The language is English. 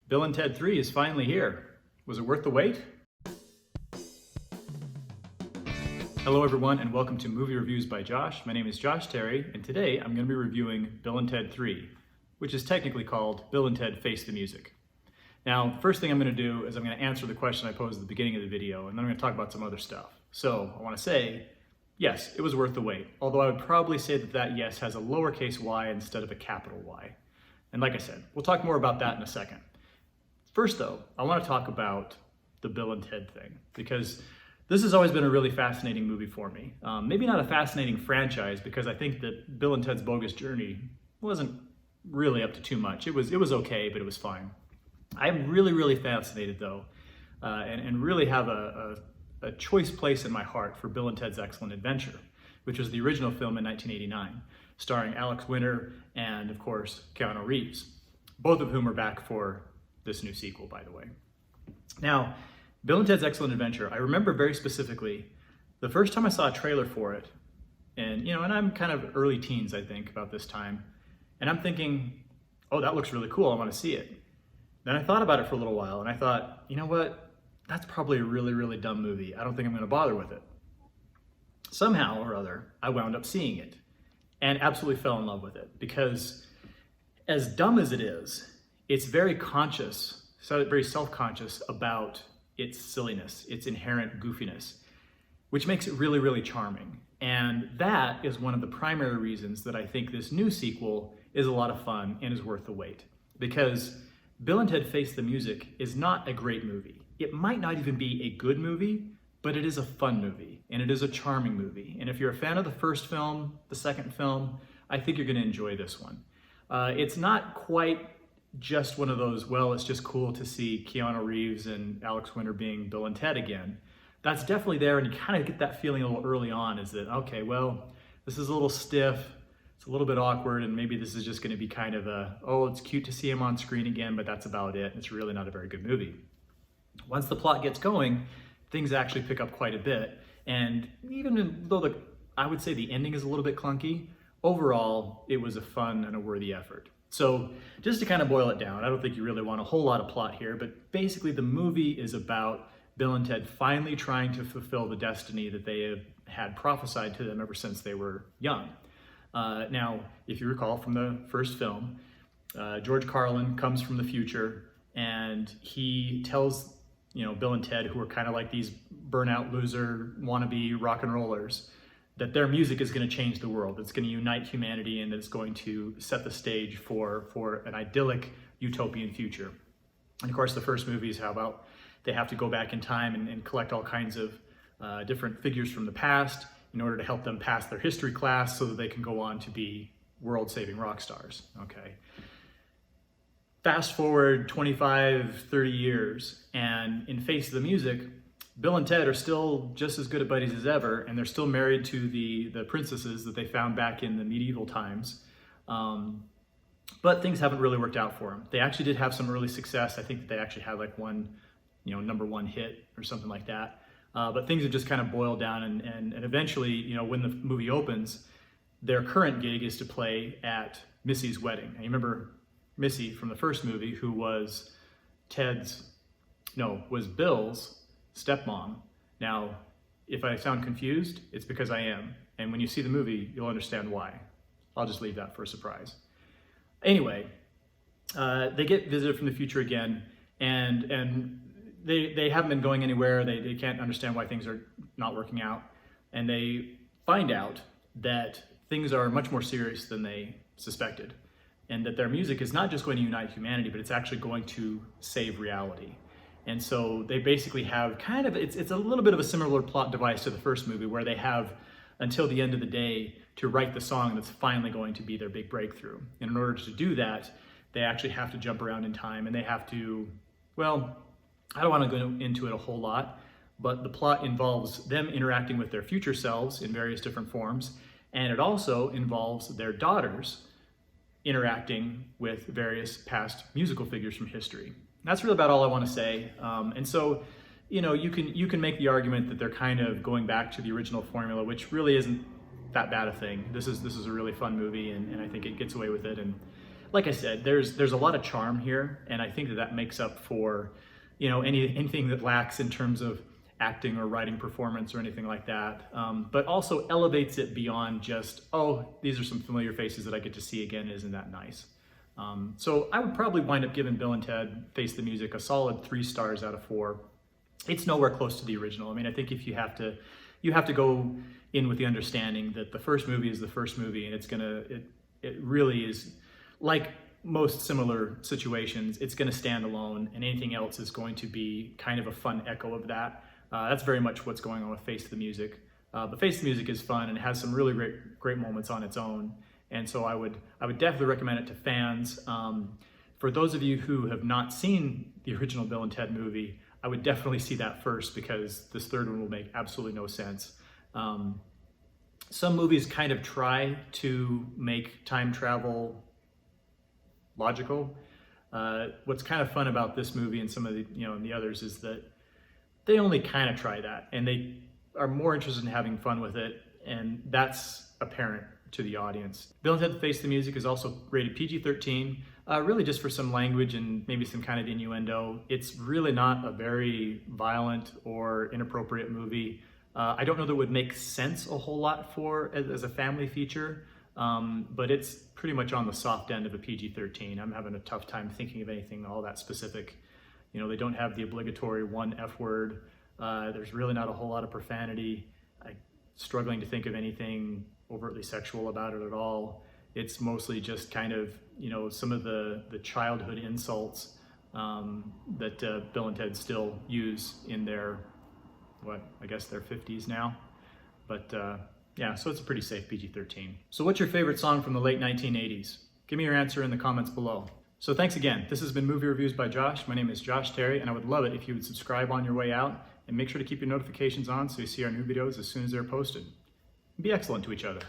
Bill and Ted 3 is finally here. Was it worth the wait? Hello everyone and welcome to Movie Reviews by Josh. My name is Josh Terry and today I'm going to be reviewing Bill and Ted 3, which is technically called Bill and Ted Face the Music. Now, first thing I'm going to do is I'm going to answer the question I posed at the beginning of the video, and then I'm going to talk about some other stuff. So I want to say, yes, it was worth the wait, although I would probably say that yes has a lowercase y instead of a capital Y. And like I said, we'll talk more about that in a second. First though, I want to talk about the Bill and Ted thing, because this has always been a really fascinating movie for me. Maybe not a fascinating franchise, because I think that Bill and Ted's Bogus Journey wasn't really up to too much. It was okay, but it was fine. I'm really fascinated though, and really have a choice place in my heart for Bill and Ted's Excellent Adventure, which was the original film in 1989, starring Alex Winter and of course Keanu Reeves, both of whom are back for this new sequel, by the way. Now, Bill and Ted's Excellent Adventure, I remember very specifically the first time I saw a trailer for it, and I'm kind of early teens, I think, about this time, and I'm thinking, oh, that looks really cool, I want to see it. Then I thought about it for a little while, and I thought, you know what, that's probably a really dumb movie. I don't think I'm going to bother with it. Somehow or other, I wound up seeing it, and absolutely fell in love with it, because as dumb as it is, it's very conscious, so very self-conscious about its silliness, its inherent goofiness, which makes it really charming. And that is one of the primary reasons that I think this new sequel is a lot of fun and is worth the wait. Because Bill and Ted Face the Music is not a great movie. It might not even be a good movie, but it is a fun movie, and it is a charming movie. And if you're a fan of the first film, the second film, I think you're gonna enjoy this one. It's not quite just one of those, well, it's just cool to see Keanu Reeves and Alex Winter being Bill and Ted again. That's definitely there, and you kind of get that feeling a little early on, is that, okay, well, this is a little stiff, it's a little bit awkward, and maybe this is just gonna be kind of a, oh, it's cute to see him on screen again, but that's about it. It's really not a very good movie. Once the plot gets going, things actually pick up quite a bit, and even though I would say the ending is a little bit clunky, overall, it was a fun and a worthy effort. So just to kind of boil it down, I don't think you really want a whole lot of plot here, but basically the movie is about Bill and Ted finally trying to fulfill the destiny that they have had prophesied to them ever since they were young. Now, if you recall from the first film, George Carlin comes from the future and he tells, Bill and Ted, who are kind of like these burnout loser wannabe rock and rollers, that their music is going to change the world. It's going to unite humanity, and it's going to set the stage for an idyllic utopian future. And of course, the first movie is how about they have to go back in time and collect all kinds of different figures from the past in order to help them pass their history class so that they can go on to be world-saving rock stars, okay? Fast forward 25, 30 years, and in Face the Music, Bill and Ted are still just as good at buddies as ever, and they're still married to the princesses that they found back in the medieval times. But things haven't really worked out for them. They actually did have some early success. I think that they actually had like one, #1 hit or something like that. But things have just kind of boiled down, and eventually, when the movie opens, their current gig is to play at Missy's wedding. And you remember Missy from the first movie, who was Bill's stepmom. Now, if I sound confused, it's because I am. And when you see the movie, you'll understand why. I'll just leave that for a surprise. Anyway, they get visited from the future again, and they haven't been going anywhere. They can't understand why things are not working out. And they find out that things are much more serious than they suspected. And that their music is not just going to unite humanity, but it's actually going to save reality. And so they basically have kind of, it's a little bit of a similar plot device to the first movie, where they have until the end of the day to write the song that's finally going to be their big breakthrough. And in order to do that, they actually have to jump around in time, and they have to, well, I don't want to go into it a whole lot, but the plot involves them interacting with their future selves in various different forms, and it also involves their daughters interacting with various past musical figures from history. That's really about all I want to say. And so, you can make the argument that they're kind of going back to the original formula, which really isn't that bad a thing. This is a really fun movie, and I think it gets away with it. And like I said, there's a lot of charm here, and I think that makes up for, anything that lacks in terms of acting or writing performance or anything like that, but also elevates it beyond just, oh, these are some familiar faces that I get to see again, isn't that nice? So I would probably wind up giving Bill and Ted Face the Music a solid 3 stars out of 4. It's nowhere close to the original. I mean, I think if you have to go in with the understanding that the first movie is the first movie, and it really is, like most similar situations, it's gonna stand alone, and anything else is going to be kind of a fun echo of that. That's very much what's going on with Face the Music. But Face the Music is fun and it has some really great moments on its own. And so I would definitely recommend it to fans. For those of you who have not seen the original Bill and Ted movie, I would definitely see that first, because this third one will make absolutely no sense. Some movies kind of try to make time travel logical. What's kind of fun about this movie and some of the others is that they only kind of try that, and they are more interested in having fun with it, and that's apparent to the audience. Bill and Ted Face the Music is also rated PG-13, really just for some language and maybe some kind of innuendo. It's really not a very violent or inappropriate movie. I don't know that it would make sense a whole lot as a family feature, but it's pretty much on the soft end of a PG-13. I'm having a tough time thinking of anything all that specific. They don't have the obligatory one F word. There's really not a whole lot of profanity. I'm struggling to think of anything overtly sexual about it at all. It's mostly just kind of, some of the childhood insults that Bill and Ted still use in their, I guess their 50s now. But yeah, so it's a pretty safe PG-13. So what's your favorite song from the late 1980s? Give me your answer in the comments below. So thanks again. This has been Movie Reviews by Josh. My name is Josh Terry, and I would love it if you would subscribe on your way out, and make sure to keep your notifications on so you see our new videos as soon as they're posted. Be excellent to each other.